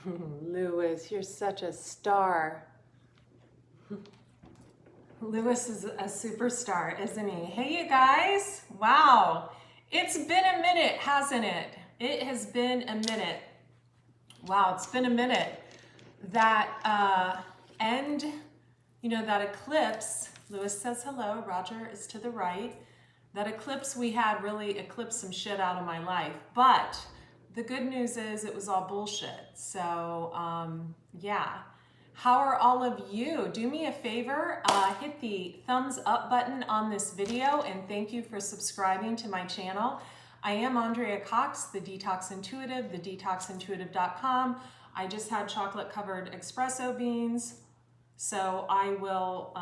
Lewis, you're such a star. Lewis is a superstar, isn't he? Hey, you guys. Wow. It's been a minute, hasn't it? It has been a minute. Wow, it's been a minute. That that eclipse, Lewis says hello, Roger is to the right. That eclipse we had really eclipsed some shit out of my life. But the good news is it was all bullshit. So, yeah. How are all of you? Do me a favor, hit the thumbs up button on this video, and thank you for subscribing to my channel. I am Andrea Cox, the Detox Intuitive, thedetoxintuitive.com. I just had chocolate covered espresso beans, so I will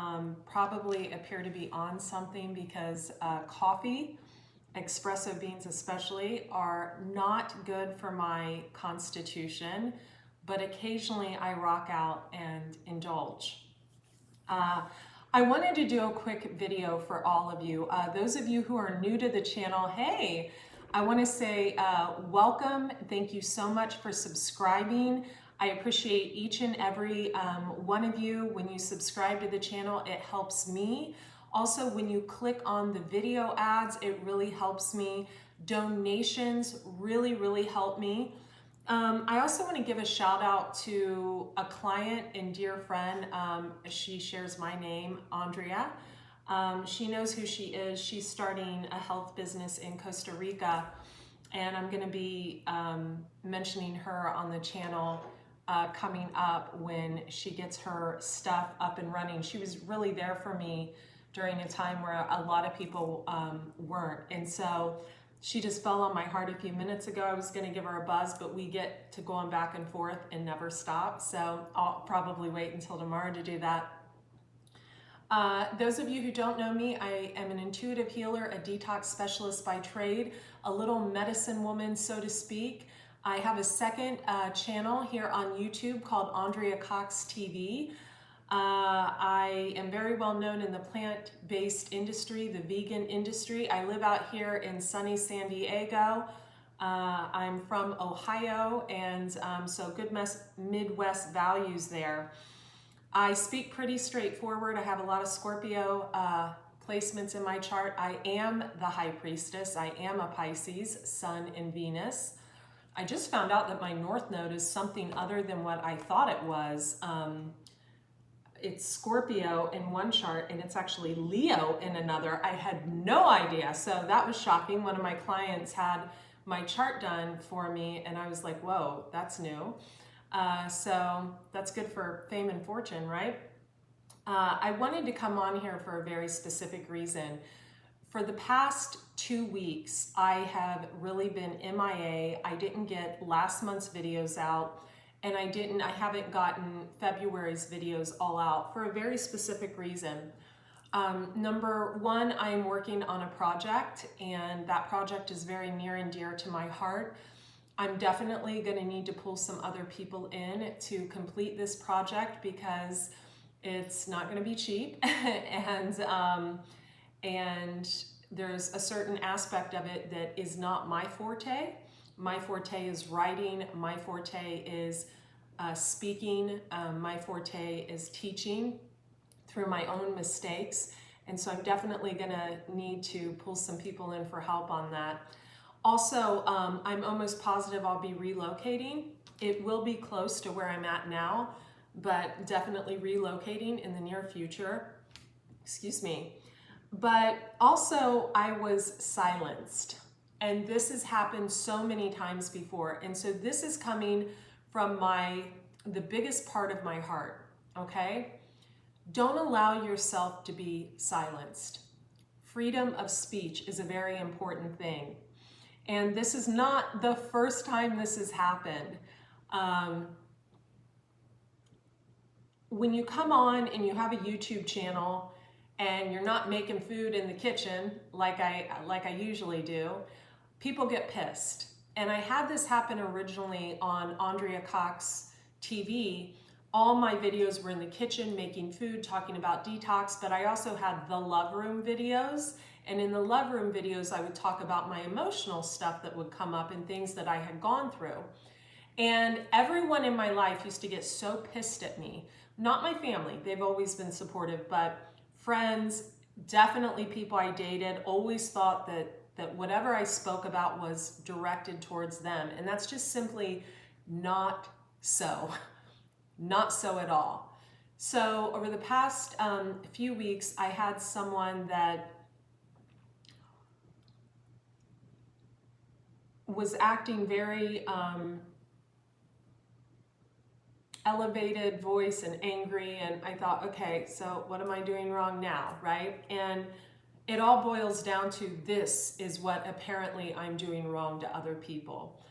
probably appear to be on something because coffee, espresso beans especially, are not good for my constitution, but occasionally I rock out and indulge. I wanted to do a quick video for all of you. Those of you who are new to the channel, hey, I want to say welcome. Thank you so much for subscribing. I appreciate each and every one of you. When you subscribe to the channel, it helps me. Also, when you click on the video ads, it really helps me. Donations really help me. I also want to give a shout out to a client and dear friend. She shares my name, Andrea. She knows who she is. She's starting a health business in Costa Rica, and I'm going to be mentioning her on the channel coming up when she gets her stuff up and running. She was really there for me during a time where a lot of people weren't, and so she just fell on my heart a few minutes ago. I was going to give her a buzz, but we get to going back and forth and never stop. So I'll probably wait until tomorrow to do that. Those of you who don't know me, I am an intuitive healer, a detox specialist by trade, a little medicine woman, so to speak. I have a second channel here on YouTube called Andrea Cox TV. I am very well known in the plant-based industry, the vegan industry. I live out here in sunny San Diego. I'm from Ohio, and so good Midwest values there. I speak pretty straightforward. I have a lot of Scorpio placements in my chart. I am the High Priestess. I am a Pisces, Sun and Venus. I just found out that my North Node is something other than what I thought it was. It's Scorpio in one chart and it's actually Leo in another. I had no idea. So that was shocking. One of my clients had my chart done for me and I was like, whoa, that's new. So that's good for fame and fortune, right? I wanted to come on here for a very specific reason. For the past 2 weeks, I have really been MIA. I didn't get last month's videos out. And I haven't gotten February's videos all out for a very specific reason. Number one, I am working on a project, and that project is very near and dear to my heart. I'm definitely going to need to pull some other people in to complete this project because it's not going to be cheap, and there's a certain aspect of it that is not my forte. My forte is writing, my forte is speaking, my forte is teaching through my own mistakes. And so I'm definitely gonna need to pull some people in for help on that. Also, I'm almost positive I'll be relocating. It will be close to where I'm at now, but definitely relocating in the near future. Excuse me. But also I was silenced. And this has happened so many times before. And so this is coming from the biggest part of my heart, okay? Don't allow yourself to be silenced. Freedom of speech is a very important thing. And this is not the first time this has happened. When you come on and you have a YouTube channel and you're not making food in the kitchen like I usually do, people get pissed. And I had this happen originally on Andrea Cox TV. All my videos were in the kitchen, making food, talking about detox, but I also had the Love Room videos. And in the Love Room videos, I would talk about my emotional stuff that would come up and things that I had gone through. And everyone in my life used to get so pissed at me. Not my family, they've always been supportive, but friends, definitely people I dated, always thought that whatever I spoke about was directed towards them. And that's just simply not so. Not so at all. So over the past few weeks, I had someone that was acting very elevated voice and angry, and I thought, okay, so what am I doing wrong now, right? And it all boils down to this is what apparently I'm doing wrong to other people.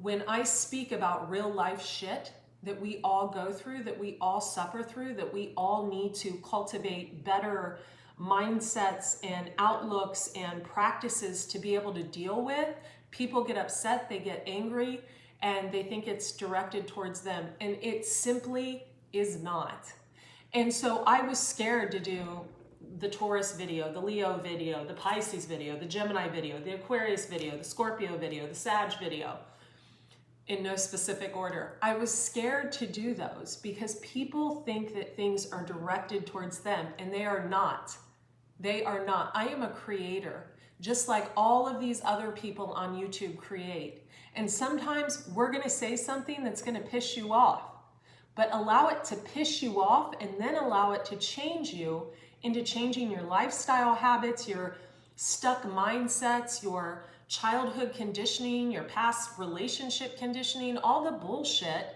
When I speak about real life shit that we all go through, that we all suffer through, that we all need to cultivate better mindsets and outlooks and practices to be able to deal with, people get upset, they get angry, and they think it's directed towards them. And it simply is not. And so I was scared to do the Taurus video, the Leo video, the Pisces video, the Gemini video, the Aquarius video, the Scorpio video, the Sag video, in no specific order. I was scared to do those because people think that things are directed towards them, and they are not. They are not. I am a creator, just like all of these other people on YouTube create. And sometimes we're gonna say something that's gonna piss you off, but allow it to piss you off and then allow it to change you into changing your lifestyle habits, your stuck mindsets, your childhood conditioning, your past relationship conditioning, all the bullshit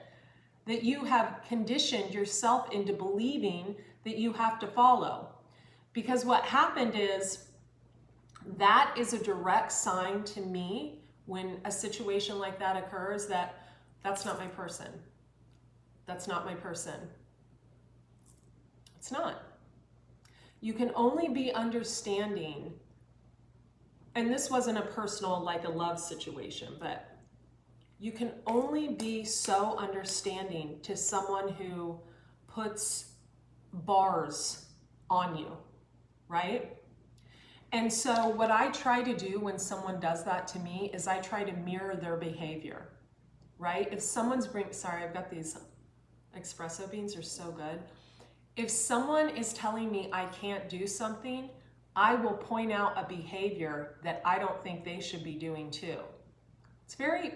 that you have conditioned yourself into believing that you have to follow. Because what happened is that is a direct sign to me when a situation like that occurs that that's not my person. That's not my person. It's not. You can only be understanding. And this wasn't a personal, like a love situation, but you can only be so understanding to someone who puts bars on you, right? And so what I try to do when someone does that to me is I try to mirror their behavior, right? If someone's sorry, I've got these espresso beans, are so good. If someone is telling me I can't do something, I will point out a behavior that I don't think they should be doing too.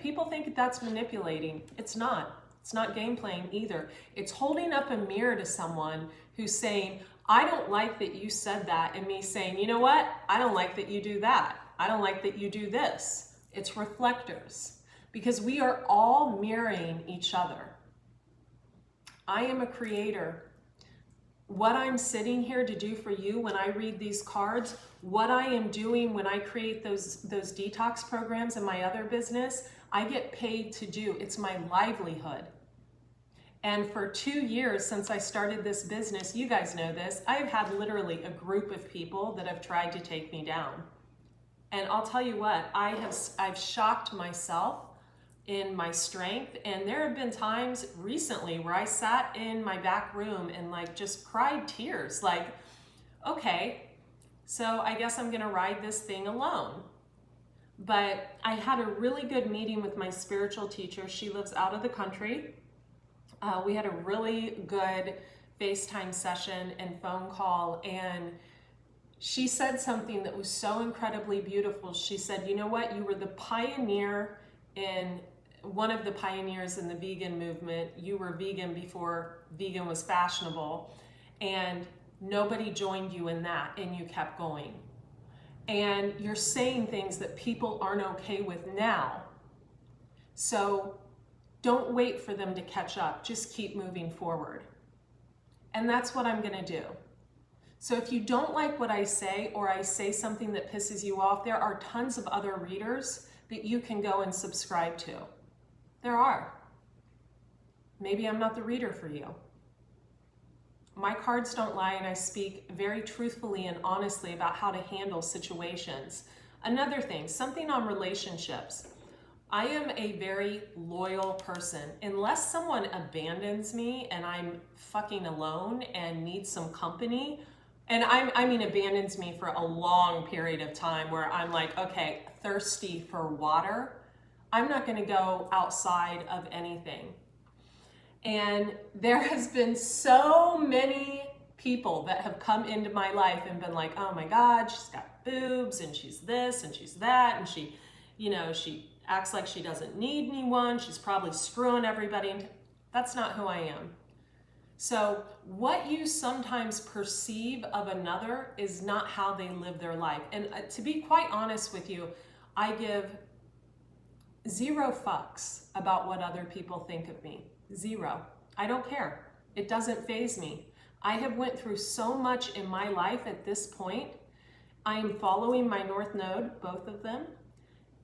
People think that's manipulating. It's not. It's not game playing either. It's holding up a mirror to someone who's saying, I don't like that you said that, and me saying, you know what? I don't like that you do that. I don't like that you do this. It's reflectors because we are all mirroring each other. I am a creator. What I'm sitting here to do for you when I read these cards, what I am doing when I create those detox programs in my other business, I get paid to do. It's my livelihood. And for 2 years since I started this business, you guys know this, I've had literally a group of people that have tried to take me down. And I'll tell you what, I've shocked myself in my strength. And there have been times recently where I sat in my back room and like just cried tears, like, okay, so I guess I'm gonna ride this thing alone. But I had a really good meeting with my spiritual teacher. She lives out of the country. We had a really good FaceTime session and phone call, and she said something that was so incredibly beautiful. She said, you know what, you were the pioneer one of the pioneers in the vegan movement. You were vegan before vegan was fashionable, and nobody joined you in that, and you kept going. And you're saying things that people aren't okay with now. So don't wait for them to catch up. Just keep moving forward. And that's what I'm gonna do. So if you don't like what I say, or I say something that pisses you off, there are tons of other readers that you can go and subscribe to. There are. Maybe I'm not the reader for you. My cards don't lie, and I speak very truthfully and honestly about how to handle situations. Another thing, something on relationships. I am a very loyal person. Unless someone abandons me and I'm fucking alone and need some company, and I mean abandons me for a long period of time where I'm like, okay, thirsty for water, I'm not going to go outside of anything. And there has been so many people that have come into my life and been like, oh my God, she's got boobs and she's this and she's that. And she, you know, she acts like she doesn't need anyone. She's probably screwing everybody. That's not who I am. So what you sometimes perceive of another is not how they live their life. And to be quite honest with you, I give zero fucks about what other people think of me. Zero. I don't care. It doesn't faze me. I have went through so much in my life at this point. I am following my North Node, both of them,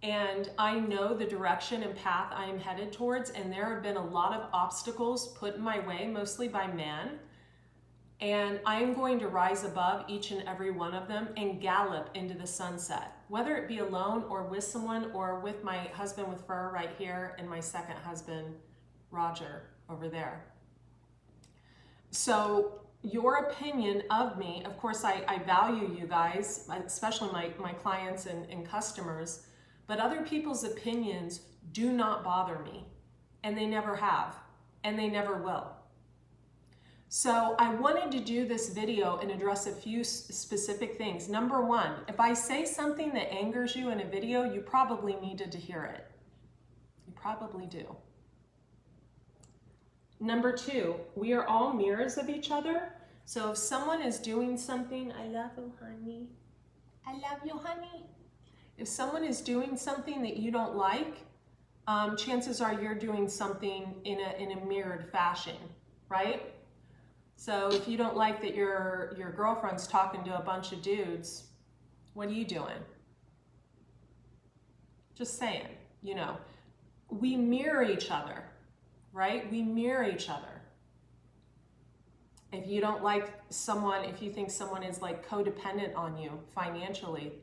and I know the direction and path I am headed towards, and there have been a lot of obstacles put in my way, mostly by man, and I am going to rise above each and every one of them and gallop into the sunset, whether it be alone or with someone or with my husband with fur right here and my second husband, Roger, over there. So your opinion of me, of course, I value you guys, especially my clients and customers, but other people's opinions do not bother me, and they never have, and they never will. So I wanted to do this video and address a few specific things. Number one, if I say something that angers you in a video, you probably needed to hear it. You probably do. Number two, we are all mirrors of each other. So if someone is doing something, I love you, honey. I love you, honey. If someone is doing something that you don't like, chances are you're doing something in a mirrored fashion, right? So if you don't like that your girlfriend's talking to a bunch of dudes, what are you doing? Just saying, you know, we mirror each other, right? We mirror each other. If you don't like someone, if you think someone is like codependent on you financially,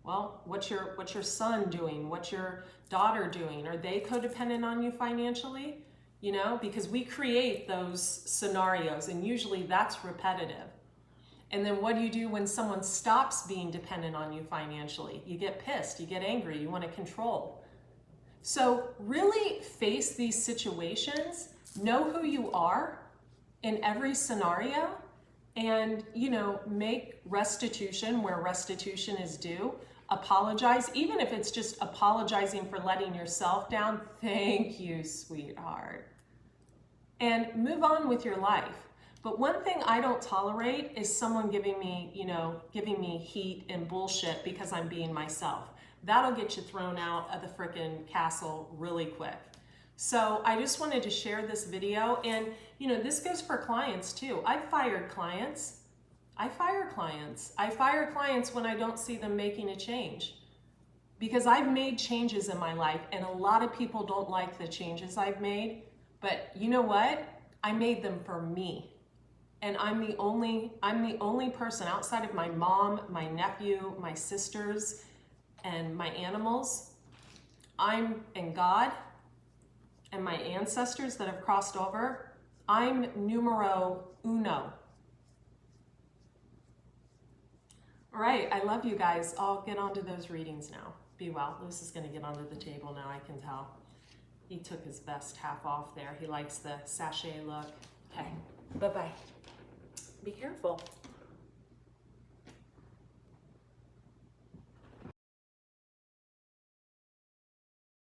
well, what's your son doing? What's your daughter doing? Are they codependent on you financially? You know, because we create those scenarios, and usually that's repetitive. And then what do you do when someone stops being dependent on you financially? You get pissed, you get angry, you want to control. So really face these situations, know who you are in every scenario, and, you know, make restitution where restitution is due. Apologize, even if it's just apologizing for letting yourself down. Thank you, sweetheart. And move on with your life. But one thing I don't tolerate is someone giving me, you know, giving me heat and bullshit because I'm being myself. That'll get you thrown out of the frickin' castle really quick. So I just wanted to share this video, and, you know, this goes for clients too. I've fired clients. I fire clients. I fire clients when I don't see them making a change, because I've made changes in my life, and a lot of people don't like the changes I've made, but you know what? I made them for me. And I'm the only person outside of my mom, my nephew, my sisters, and my animals. And God and my ancestors that have crossed over, I'm numero uno. All right, I love you guys. I'll get onto those readings now. Be well. Luce is going to get onto the table now, I can tell. He took his vest half off there. He likes the sachet look. Okay, bye-bye. Be careful.